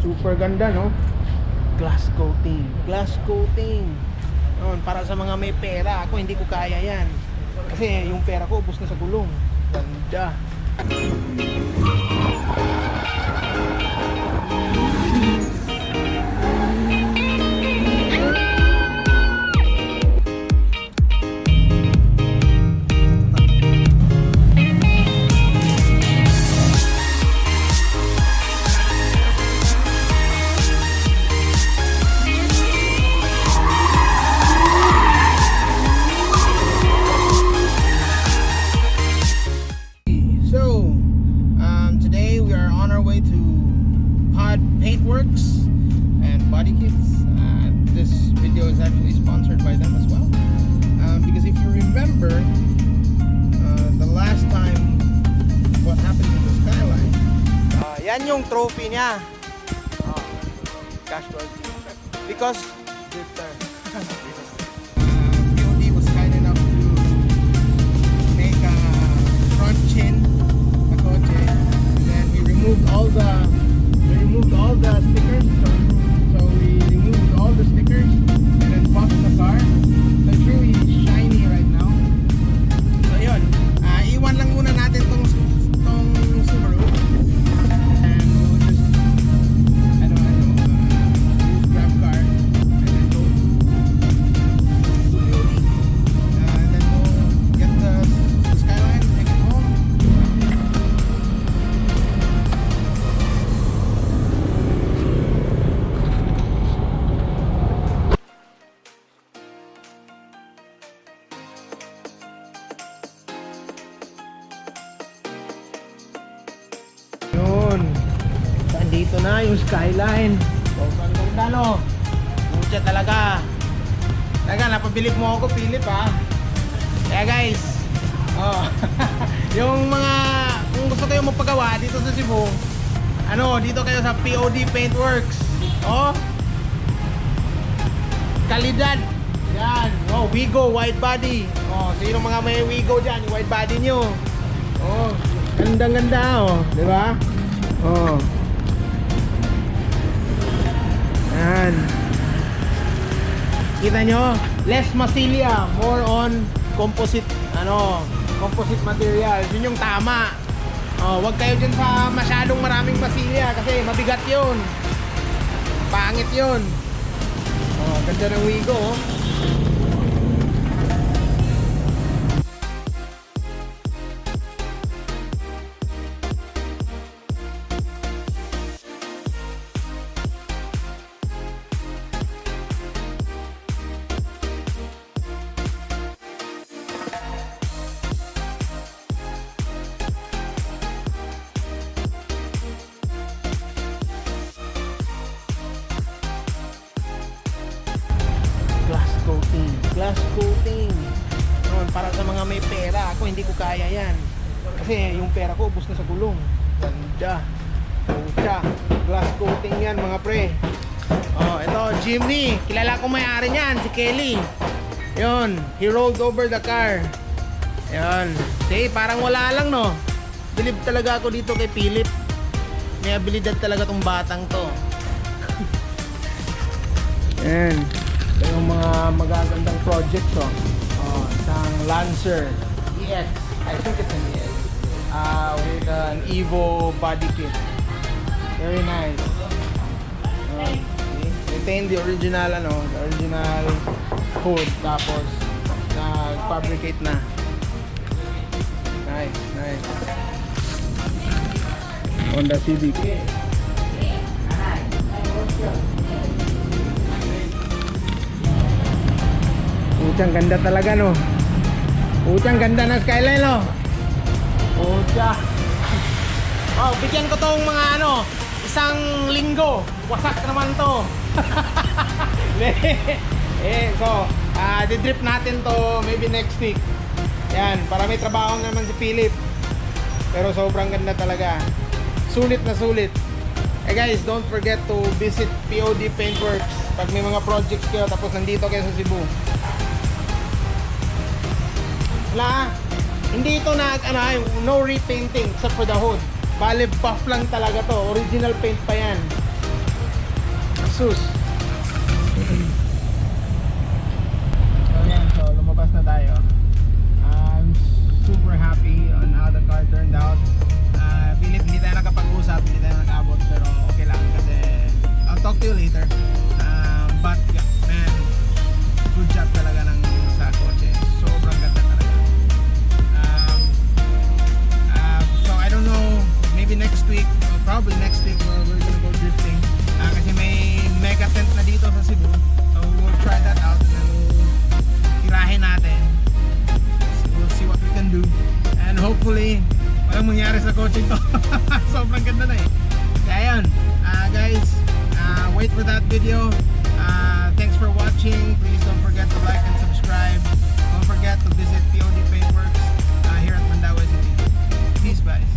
Super ganda, no? Glass coating. Glass coating. Yun, para sa mga may pera. Ako hindi ko kaya yan. Kasi yung pera ko ubos na sa gulong. Ganda. Today we are on our way to Paintworks and Body Kits. This video is actually sponsored by them as well. Because if you remember, the last time what happened to the Skyline. Yan yung trophy niya. Casualty. Because POD was kind enough to make a front chin. We removed all the stickers, so we removed all the stickers and then buffed the car. So it's really shiny right now. So yun, iwan lang muna natin tong Subaru and we'll just use grab car and then go to POD and then we'll get the Skyline, take it home. Dito na yung Skyline. Sobrang ganda, no? Mucha talaga. Talaga, napabilib mo ako, Philip, ha? Kaya guys, yung mga, kung gusto kayo magpagawa dito sa Cebu, dito kayo sa POD Paintworks. Kalidad. Yan. Wigo, wide body. Sino mga may Wigo dyan, yung wide body nyo. Ganda-ganda, diba? Yan. Kita nyo, less masilya, more on composite, composite material. Yun yung tama. Wag kayo dyan sa masyadong maraming masilya kasi mabigat yun. Pangit yun. Ganda ng Wigo, glass coating. Para sa mga may pera. Ako hindi ko kaya yan. Kasi yung pera ko ubos na sa gulong. Ganda. Pucha. Glass coating yan, mga pre. Ito, Jimny. Kilala ko may-ari niyan, si Kelly. Yun, he rolled over the car. Yun. See, parang wala lang, no? Bilib talaga ako dito kay Philip. May abilidad talaga tong batang to. Yan. Ito yung mga magagandang projects, isang Lancer EX, I think it's an EX, with an Evo body kit. Very nice. Retain the original, the original hood, tapos nag-fabricate na. Nice, nice. Honda Civic. Puchang ganda talaga, no? Puchang ganda ng Skyline, no? Pucha. Bigyan ko tong mga isang linggo. Wasak naman to. So, di-drip natin to maybe next week. Yan, para may trabaho naman si Philip. Pero sobrang ganda talaga. Sulit na sulit. Guys, don't forget to visit POD Paintworks pag may mga projects kayo tapos nandito kayo sa Cebu. Hindi ito no repainting except for the hood. Bale buff lang talaga to. Original paint pa yan. sus. So yan, so lumabas na tayo. I'm super happy on how the car turned out. Hindi tayo nakapag-usap, hindi tayo nakabot, pero okay lang kasi I'll talk to you later. But yeah, man, good job talaga ng sa kotse. Sobrang ganda talaga. So I don't know, maybe next week, probably next week we're gonna go drifting. Kasi may mega tent na dito sa Cebu. So we'll try that out and then tirahin natin. We'll see what we can do. And hopefully, walang mangyari sa kotse to. Sobrang ganda na eh. Kaya yun, guys, wait for that video. Thanks for watching. Please don't forget to like and subscribe. Don't forget to visit POD Paintworks here at Mandaue City. Peace, guys.